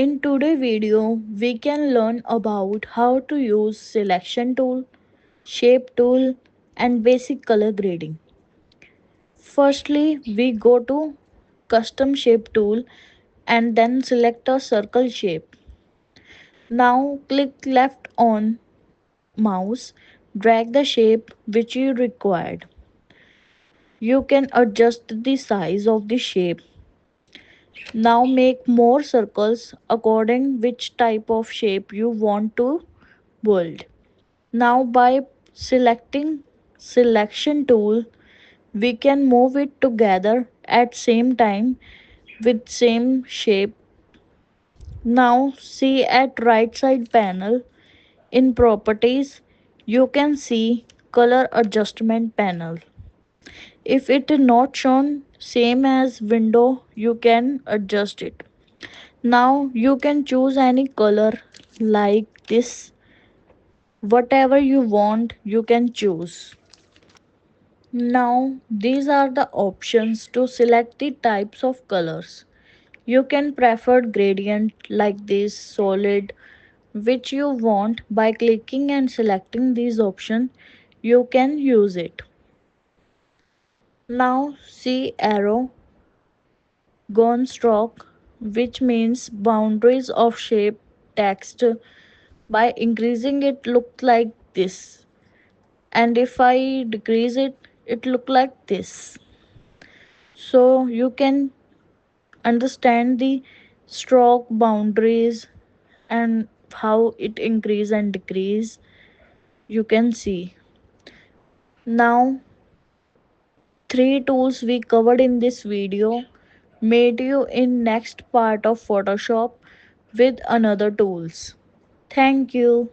In today's video, we can learn about how to use selection tool, shape tool and basic color grading. Firstly, we go to custom shape tool and then select a circle shape. Now click left on mouse, drag the shape which you required. You can adjust the size of the shape. Now make more circles according which type of shape you want to build. Now by selecting selection tool, we can move it together at same time with same shape. Now see at right side panel in properties, you can see color adjustment panel. If it is not shown same as window, you can adjust it. Now you can choose any color like this. Whatever you want, you can choose. Now these are the options to select the types of colors. You can prefer gradient like this, solid, which you want. By clicking and selecting these options, you can use it. Now see arrow gone stroke, which means boundaries of shape text. By increasing it look like this, and if I decrease it, it look like this. So you can understand the stroke boundaries and how it increase and decrease. You can see. Now three tools we covered in this video. Meet you in next part of Photoshop with another tools. Thank you.